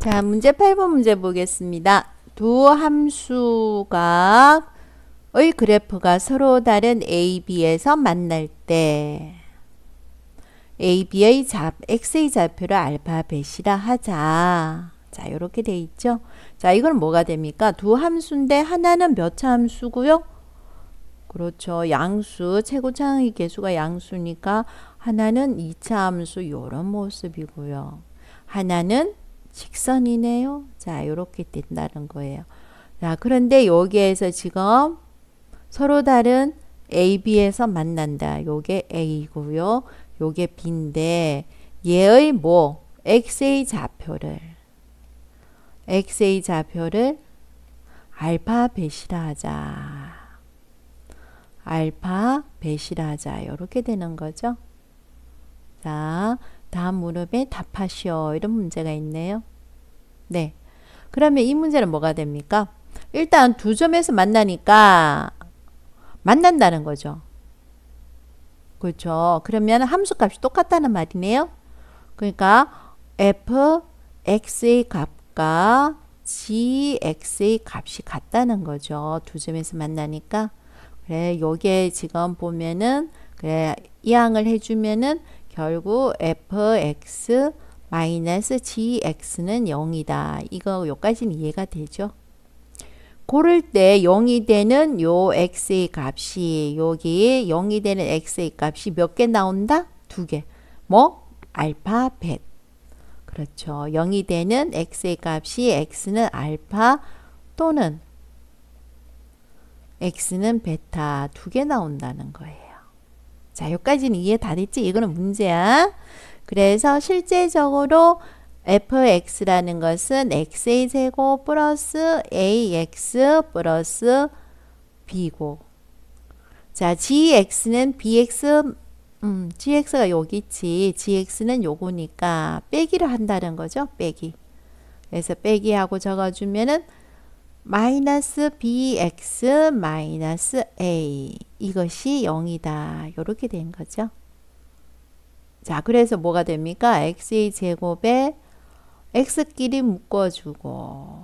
자, 문제 8번 문제 보겠습니다. 두 함수가 의 그래프가 서로 다른 A, B에서 만날 때 A, B의 X의 좌표를 알파, 베시라 하자. 자, 이렇게 돼 있죠. 자, 이건 뭐가 됩니까? 두 함수인데 하나는 몇 차 함수고요? 그렇죠. 양수, 최고차의 개수가 양수니까 하나는 2차 함수 이런 모습이고요. 하나는 직선이네요. 자, 이렇게 된다는 거예요. 자, 그런데 여기에서 지금 서로 다른 A, B에서 만난다. 요게 A고요. 요게 B인데 얘의 뭐 X의 좌표를 알파 베시라 하자. 알파 베시라 하자. 이렇게 되는 거죠. 자, 다음 무릎에 답하시오. 이런 문제가 있네요. 네. 그러면 이 문제는 뭐가 됩니까? 일단 두 점에서 만나니까 만난다는 거죠. 그렇죠. 그러면 함수값이 똑같다는 말이네요. 그러니까 fx의 값과 gx의 값이 같다는 거죠. 두 점에서 만나니까. 그래, 요게 지금 보면은 그래, 이항을 해주면은 결국 fx 마이너스 gx는 0이다. 이거 요까지는 이해가 되죠. 고를 때 0이 되는 요 x의 값이 여기 0이 되는 x의 값이 몇 개 나온다? 두 개. 뭐? 알파, 벳. 그렇죠. 0이 되는 x의 값이 x는 알파 또는 x는 베타 두 개 나온다는 거예요. 자, 여기까지는 이해 다 됐지? 이거는 문제야. 그래서 실제적으로 fx라는 것은 x의 제곱 플러스 ax 플러스 b고, 자, gx는 bx, gx가 여기 있지. gx는 요거니까 빼기를 한다는 거죠. 빼기. 그래서 빼기하고 적어주면은 마이너스 bx 마이너스 a, 이것이 0이다. 요렇게 된 거죠. 자, 그래서 뭐가 됩니까? x의 제곱에 x끼리 묶어주고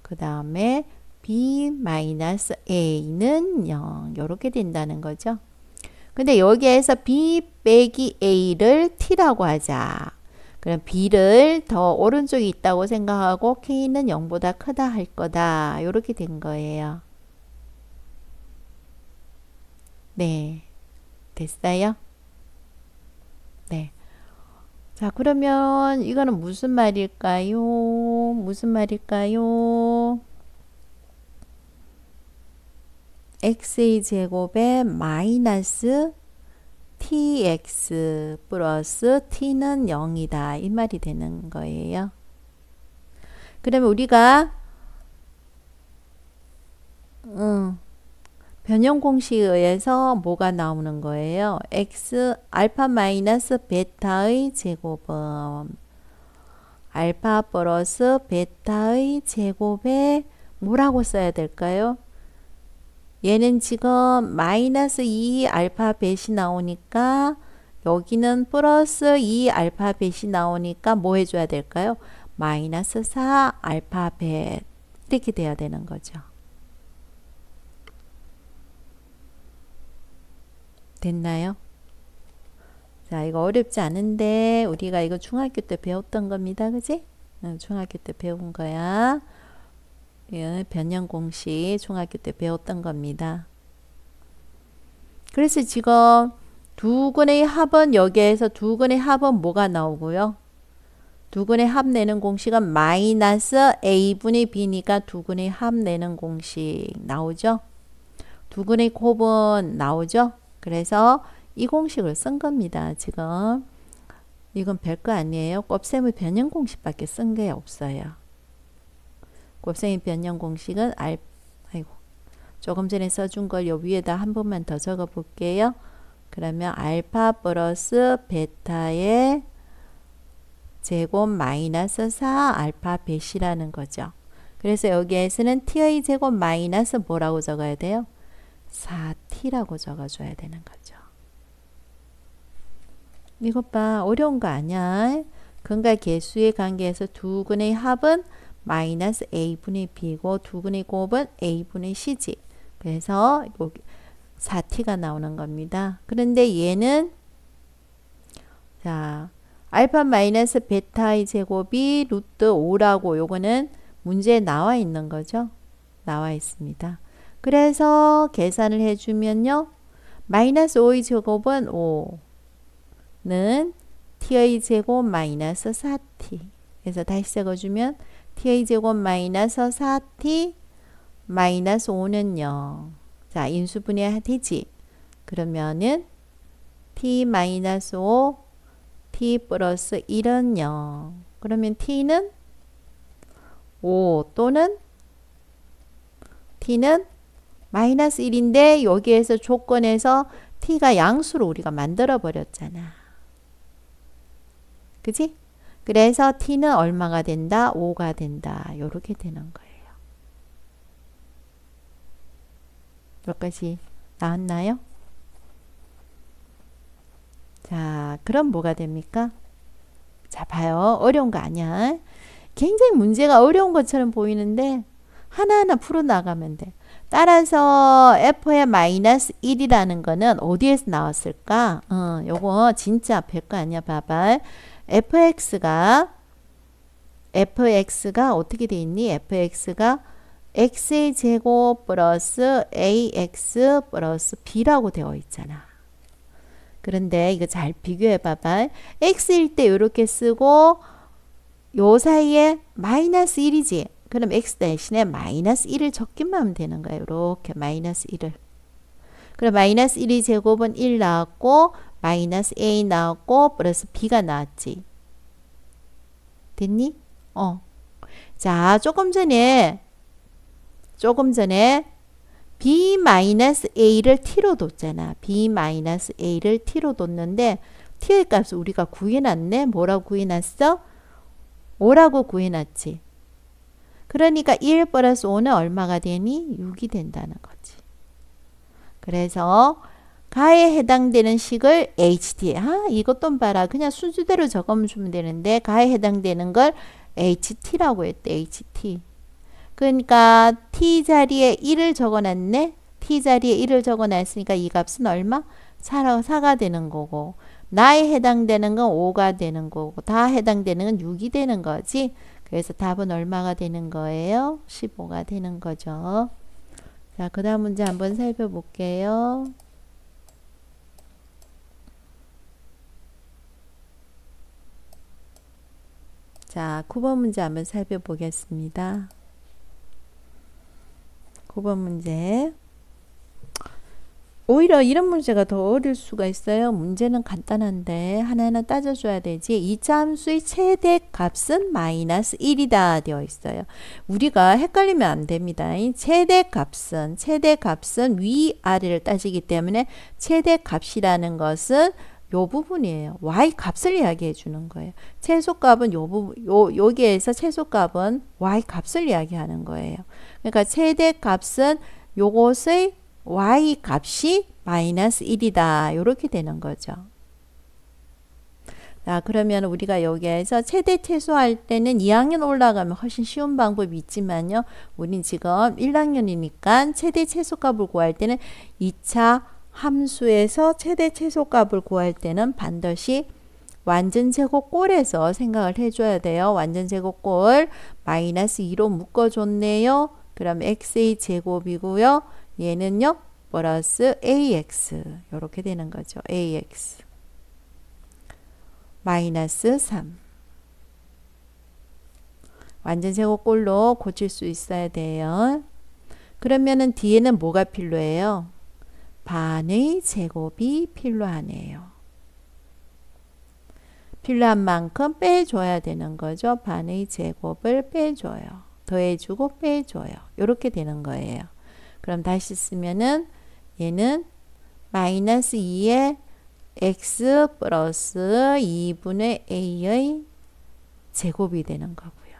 그 다음에 b 마이너스 a는 0 이렇게 된다는 거죠. 근데 여기에서 b 빼기 a를 t라고 하자. 그럼 b를 더 오른쪽에 있다고 생각하고 k는 0보다 크다 할 거다. 이렇게 된 거예요. 네, 됐어요? 네. 자, 그러면 이거는 무슨 말일까요? 무슨 말일까요? x의 제곱에 마이너스 tx 플러스 t는 0이다. 이 말이 되는 거예요. 그러면 우리가 변형 공식에 의해서 뭐가 나오는 거예요? x 알파 마이너스 베타의 제곱은 알파 플러스 베타의 제곱에 뭐라고 써야 될까요? 얘는 지금 마이너스 2 알파 벳이 나오니까 여기는 플러스 2 알파 벳이 나오니까 뭐 해줘야 될까요? 마이너스 4 알파 벳 이렇게 돼야 되는 거죠. 됐나요? 자, 이거 어렵지 않은데 우리가 이거 중학교 때 배웠던 겁니다. 그지? 중학교 때 배운 거야. 예, 변형 공식 중학교 때 배웠던 겁니다. 그래서 지금 두근의 합은 여기에서 두근의 합은 뭐가 나오고요? 두근의 합 내는 공식은 마이너스 a분의 b니까 두근의 합 내는 공식 나오죠? 두근의 곱은 나오죠? 그래서 이 공식을 쓴 겁니다. 지금 이건 별거 아니에요. 곱셈의 변형 공식밖에 쓴 게 없어요. 곱셈의 변형 공식은 아이고, 조금 전에 써준 걸 요 위에다 한 번만 더 적어 볼게요. 그러면 알파 플러스 베타의 제곱 마이너스 4 알파 벳이라는 거죠. 그래서 여기에서는 t의 제곱 마이너스 뭐라고 적어야 돼요? 4t라고 적어줘야 되는 거죠. 이것 봐, 어려운 거 아니야. 근과 개수의 관계에서 두 근의 합은 마이너스 a분의 b고 두 근의 곱은 a분의 c지. 그래서 여기 4t가 나오는 겁니다. 그런데 얘는 자 알파 마이너스 베타의 제곱이 루트 5라고 요거는 문제에 나와 있는 거죠. 나와 있습니다. 그래서 계산을 해주면요. 마이너스 5의 제곱은 5는 t의 제곱 마이너스 4t. 그래서 다시 적어주면 t의 제곱 마이너스 4t 마이너스 5는 0. 자, 인수분해 되지. 그러면은 t 마이너스 5 t 플러스 1은 0. 그러면 t는 5 또는 t는 마이너스 1인데 여기에서 조건에서 t가 양수로 우리가 만들어 버렸잖아. 그지? 그래서 t는 얼마가 된다? 5가 된다. 요렇게 되는 거예요. 여기까지 나왔나요? 자, 그럼 뭐가 됩니까? 자, 봐요. 어려운 거 아니야. 굉장히 문제가 어려운 것처럼 보이는데 하나하나 풀어나가면 돼. 따라서 f의 마이너스 1이라는 거는 어디에서 나왔을까? 요거 진짜 별거 아니야. 봐봐. fx가 어떻게 돼 있니? fx가 x의 제곱 플러스 ax 플러스 b라고 되어 있잖아. 그런데 이거 잘 비교해 봐봐. x일 때 이렇게 쓰고 요 사이에 마이너스 1이지. 그럼 x 대신에 마이너스 1을 적기만 하면 되는 거예요. 이렇게 마이너스 1을. 그럼 마이너스 1의 제곱은 1 나왔고 마이너스 a 나왔고 플러스 b가 나왔지. 됐니? 자, 조금 전에 b 마이너스 a를 t로 뒀잖아. b 마이너스 a를 t로 뒀는데 t의 값을 우리가 구해놨네. 뭐라고 구해놨어? 5라고 구해놨지. 그러니까 1 플러스 5는 얼마가 되니? 6이 된다는 거지. 그래서 가에 해당되는 식을 HT. 이것도 봐라. 그냥 순수대로 적어주면 되는데 가에 해당되는 걸 HT라고 했대. HT. 그러니까 t 자리에 1을 적어놨네. t 자리에 1을 적어놨으니까 이 값은 얼마? 4가 되는 거고 나에 해당되는 건 5가 되는 거고 다 해당되는 건 6이 되는 거지. 그래서 답은 얼마가 되는 거예요? 15가 되는 거죠. 자, 그 다음 문제 한번 살펴볼게요. 자, 9번 문제 한번 살펴보겠습니다. 9번 문제. 오히려 이런 문제가 더 어려울 수가 있어요. 문제는 간단한데 하나하나 따져줘야 되지. 이차 함수의 최대값은 마이너스 1이다 되어 있어요. 우리가 헷갈리면 안 됩니다. 최대값은 위아래를 따지기 때문에 최대값이라는 것은 요 부분이에요. y 값을 이야기해 주는 거예요. 최소값은 여기에서 최소값은 y 값을 이야기하는 거예요. 그러니까 최대값은 요것의 y 값이 마이너스 1이다. 이렇게 되는 거죠. 자, 그러면 우리가 여기에서 최대 최소할 때는 2학년 올라가면 훨씬 쉬운 방법이 있지만요. 우린 지금 1학년이니까 최대 최소값을 구할 때는 2차 함수에서 최대 최소값을 구할 때는 반드시 완전제곱꼴에서 생각을 해줘야 돼요. 완전제곱꼴 마이너스 2로 묶어줬네요. 그럼 x의 제곱이고요. 얘는요 플러스 ax 이렇게 되는 거죠. ax 마이너스 3 완전제곱꼴로 고칠 수 있어야 돼요. 그러면은 뒤에는 뭐가 필요해요? 반의 제곱이 필요하네요. 필요한 만큼 빼줘야 되는 거죠. 반의 제곱을 빼줘요. 더해주고 빼줘요. 이렇게 되는 거예요. 그럼 다시 쓰면은 얘는 마이너스 2의 x 플러스 2분의 a의 제곱이 되는 거고요.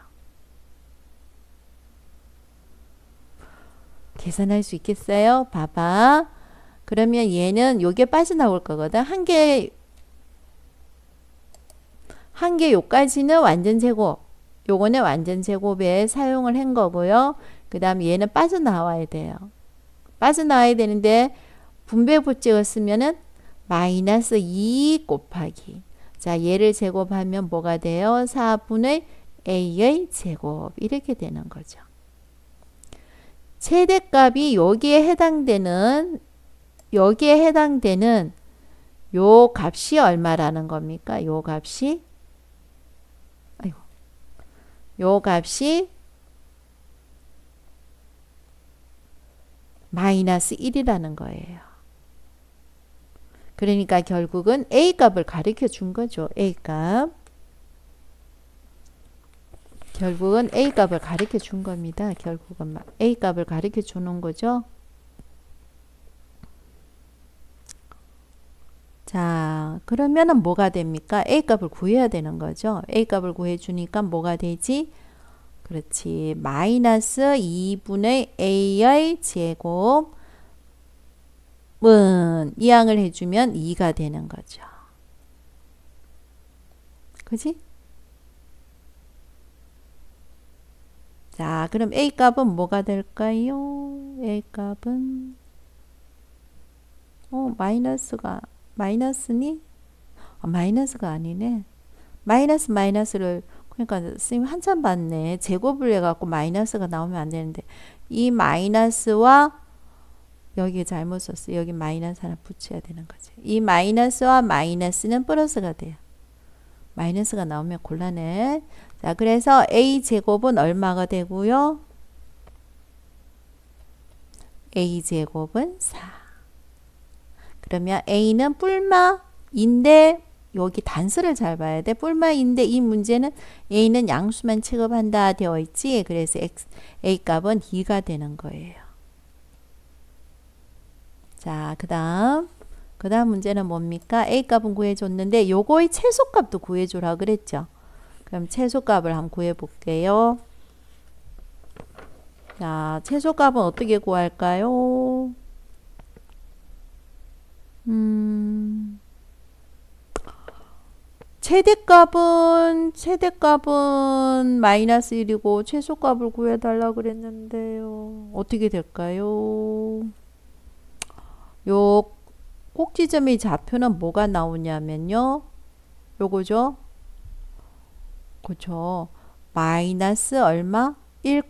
계산할 수 있겠어요? 봐봐. 그러면 얘는 요게 빠져나올 거거든. 한 개 요까지는 완전 제곱. 요거는 완전 제곱에 사용을 한 거고요. 그 다음 얘는 빠져나와야 돼요. 빠져나와야 되는데 분배부 찍었으면은 마이너스 2 곱하기. 자, 얘를 제곱하면 뭐가 돼요? 4분의 a의 제곱. 이렇게 되는 거죠. 최대값이 여기에 해당되는 요 값이 얼마라는 겁니까? 요 값이 마이너스 1이라는 거예요. 그러니까 결국은 A 값을 가르쳐 준 거죠. A 값. 결국은 A 값을 가르쳐 준 겁니다. 결국은 A 값을 가르쳐 주는 거죠. 자, 그러면은 뭐가 됩니까? A 값을 구해야 되는 거죠. A 값을 구해 주니까 뭐가 되지? 그렇지. 마이너스 2분의 A의 제곱은 이항을 해주면 2가 되는 거죠. 그지? 자, 그럼 A 값은 뭐가 될까요? A 값은 마이너스니? 마이너스가 아니네. 마이너스를 그러니까 선생님 한참 봤네. 제곱을 해갖고 마이너스가 나오면 안 되는데 이 마이너스와 여기 잘못 썼어요. 여기 마이너스 하나 붙여야 되는 거지. 이 마이너스와 마이너스는 플러스가 돼요. 마이너스가 나오면 곤란해. 자, 그래서 a제곱은 얼마가 되고요? a제곱은 4. 그러면 a는 뿔마인데 여기 단수를 잘 봐야 돼. 뿔마인데 이 문제는 a는 양수만 취급한다 되어 있지. 그래서 a 값은 2가 되는 거예요. 자, 그 다음 문제는 뭡니까? a 값은 구해줬는데 요거의 최소값도 구해주라 그랬죠. 그럼 최소값을 한번 구해 볼게요. 자, 최소값은 어떻게 구할까요? 최대값은 마이너스 1이고 최소값을 구해달라 그랬는데요. 어떻게 될까요? 요 꼭지점의 좌표는 뭐가 나오냐면요. 요거죠. 그쵸. 마이너스 얼마? 1,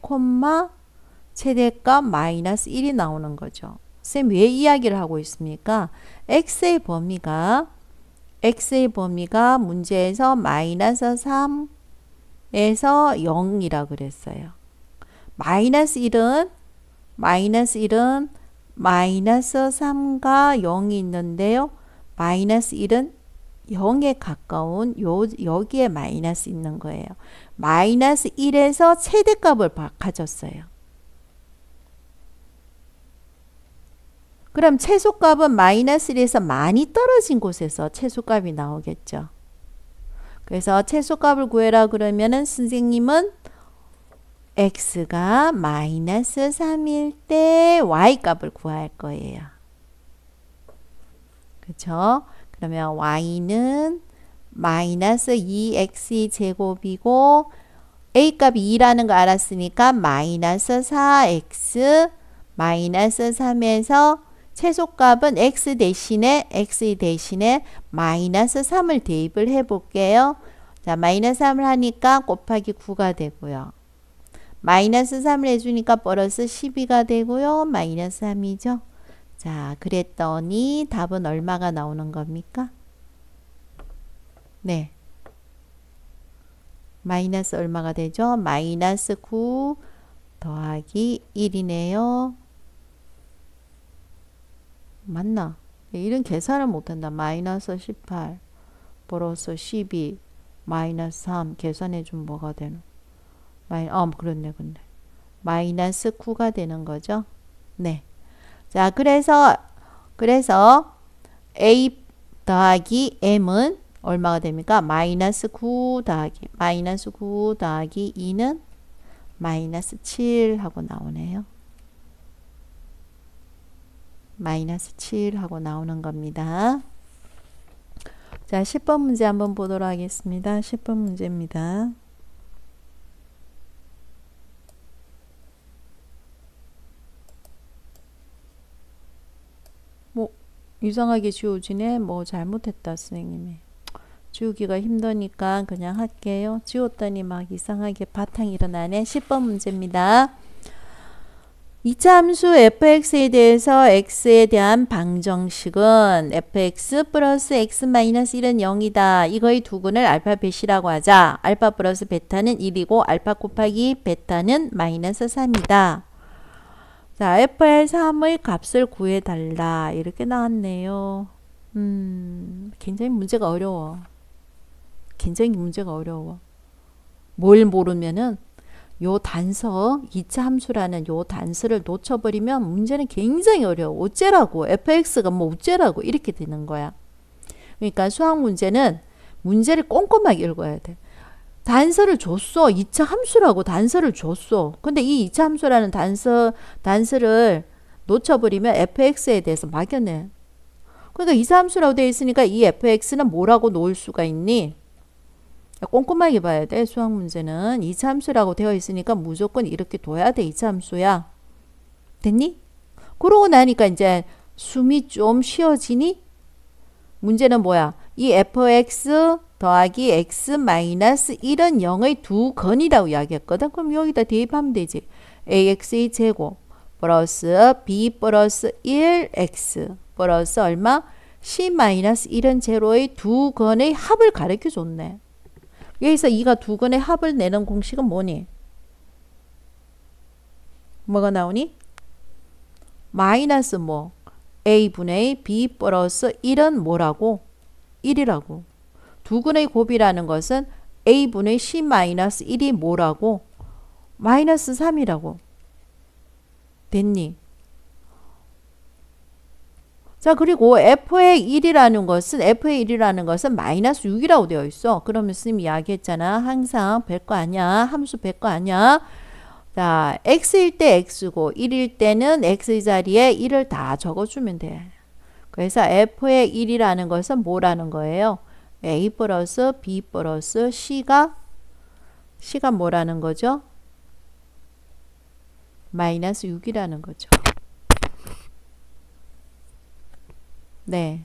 최대값 마이너스 1이 나오는 거죠. 쌤 왜 이야기를 하고 있습니까? x의 범위가 문제에서 마이너스 3에서 0이라 그랬어요. 마이너스 1은 마이너스 3과 0이 있는데요. 마이너스 1은 0에 가까운 여기에 마이너스 있는 거예요. 마이너스 1에서 최대값을 가졌어요. 그럼 최소값은 마이너스 1에서 많이 떨어진 곳에서 최소값이 나오겠죠. 그래서 최소값을 구해라 그러면은 선생님은 x가 마이너스 3일 때 y값을 구할 거예요. 그렇죠? 그러면 y는 마이너스 2x 제곱이고 a값이 2라는 거 알았으니까 마이너스 4x 마이너스 3에서 최소값은 x 대신에 마이너스 3을 대입을 해 볼게요. 자, 마이너스 3을 하니까 곱하기 9가 되고요. 마이너스 3을 해주니까 플러스 12가 되고요. 마이너스 3이죠. 자, 그랬더니 답은 얼마가 나오는 겁니까? 네. 마이너스 얼마가 되죠? 마이너스 9 더하기 1이네요. 맞나? 이런 계산을 못한다. 마이너스 18 플러스 12 마이너스 3 계산해주면 뭐가 되는? 그렇네. 마이너스 9가 되는 거죠. 네. 자, 그래서 a 더하기 m은 얼마가 됩니까? 마이너스 9 더하기 2는 마이너스 7 하고 나오네요. 마이너스 7 하고 나오는 겁니다. 자, 10번 문제 한번 보도록 하겠습니다. 10번 문제입니다. 뭐 이상하게 지워지네. 뭐 잘못했다 선생님이. 지우기가 힘드니까 그냥 할게요. 지웠더니 막 이상하게 바탕이 일어나네. 10번 문제입니다. 2차 함수 fx에 대해서 x에 대한 방정식은 fx 플러스 x 마이너스 1은 0이다. 이거의 두근을 알파 베시라고 하자. 알파 플러스 베타는 1이고 알파 곱하기 베타는 마이너스 3이다. 자, f의 3의 값을 구해달라. 이렇게 나왔네요. 굉장히 문제가 어려워. 굉장히 문제가 어려워. 뭘 모르면은 요 단서 2차 함수라는 요 단서를 놓쳐버리면 문제는 굉장히 어려워. 어째라고 fx가 뭐 어째라고 이렇게 되는 거야. 그러니까 수학 문제는 문제를 꼼꼼하게 읽어야 돼. 단서를 줬어. 2차 함수라고 단서를 줬어. 근데 이 2차 함수라는 단서를 놓쳐버리면 fx에 대해서 막연해. 그러니까 2차 함수라고 되어 있으니까 이 fx는 뭐라고 놓을 수가 있니? 꼼꼼하게 봐야 돼. 수학 문제는 2차 함수라고 되어 있으니까 무조건 이렇게 둬야 돼. 2차 함수야. 됐니? 그러고 나니까 이제 숨이 좀 쉬어지니? 문제는 뭐야? 이 fx 더하기 x 마이너스 1은 0의 두 건이라고 이야기했거든. 그럼 여기다 대입하면 되지. ax의 제곱 플러스 b 플러스 1x 플러스 얼마? c 마이너스 1은 제로의 두 건의 합을 가르쳐 줬네. 여기서 이가 두 건의 합을 내는 공식은 뭐니? 뭐가 나오니? 마이너스 뭐? a분의 b 플러스 1은 뭐라고? 1이라고. 두 건의 곱이라는 것은 a분의 c 마이너스 1이 뭐라고? 마이너스 3이라고. 됐니? 자, 그리고 f의 1이라는 것은 마이너스 6이라고 되어 있어. 그러면 스님이 이야기했잖아. 항상 뺄 거 아니야. 함수 뺄 거 아니야. 자, x일 때 x고 1일 때는 x의 자리에 1을 다 적어주면 돼. 그래서 f의 1이라는 것은 뭐라는 거예요? a 플러스 b 플러스 c가 뭐라는 거죠? 마이너스 6이라는 거죠. 네.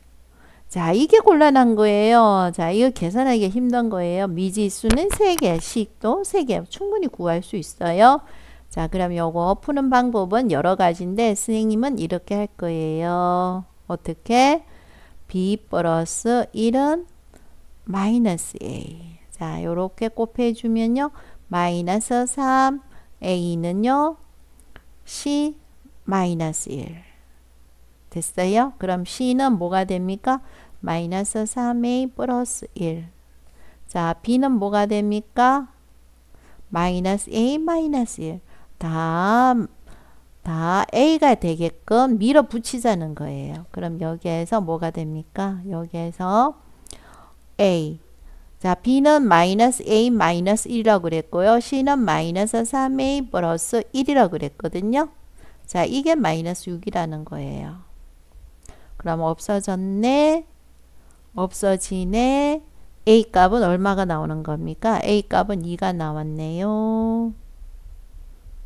자, 이게 곤란한 거예요. 자, 이거 계산하기 힘든 거예요. 미지수는 3개, 식도 3개 충분히 구할 수 있어요. 자, 그럼 요거 푸는 방법은 여러 가지인데 선생님은 이렇게 할 거예요. 어떻게? b 플러스 1은 마이너스 a. 자, 요렇게 곱해주면요. 마이너스 3, a는요. c 마이너스 1. 됐어요? 그럼 c는 뭐가 됩니까? 마이너스 3a 플러스 1. 자, b는 뭐가 됩니까? 마이너스 a 마이너스 1. 다 a가 되게끔 밀어붙이자는 거예요. 그럼 여기에서 뭐가 됩니까? 여기에서 a. 자, b는 마이너스 a 마이너스 1이라고 그랬고요. c는 마이너스 3a 플러스 1이라고 그랬거든요. 자, 이게 마이너스 6이라는 거예요. 그럼 없어졌네. 없어지네. a 값은 얼마가 나오는 겁니까? a 값은 2가 나왔네요.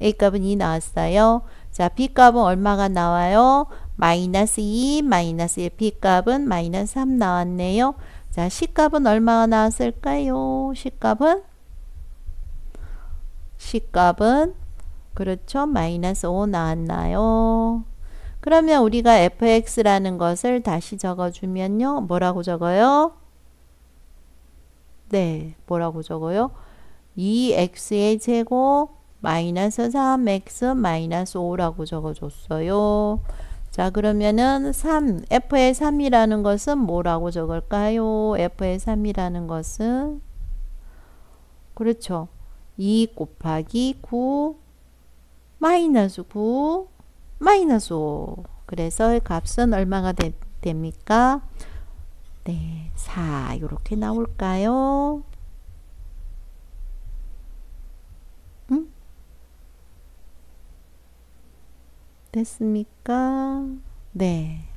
a 값은 2 나왔어요. 자, b 값은 얼마가 나와요? 마이너스 2, 마이너스 1. b 값은 마이너스 3 나왔네요. 자, c 값은 얼마가 나왔을까요? c 값은 그렇죠. 마이너스 5 나왔나요? 그러면 우리가 fx라는 것을 다시 적어주면요. 뭐라고 적어요? 네, 뭐라고 적어요? 2x의 제곱 마이너스 3x 마이너스 5라고 적어줬어요. 자, 그러면은 f의 3이라는 것은 뭐라고 적을까요? f의 3이라는 것은 그렇죠. 2 곱하기 9 마이너스 9 마이너스 5. 그래서 값은 얼마가 됩니까? 네, 4 이렇게 나올까요? 응? 됐습니까? 네.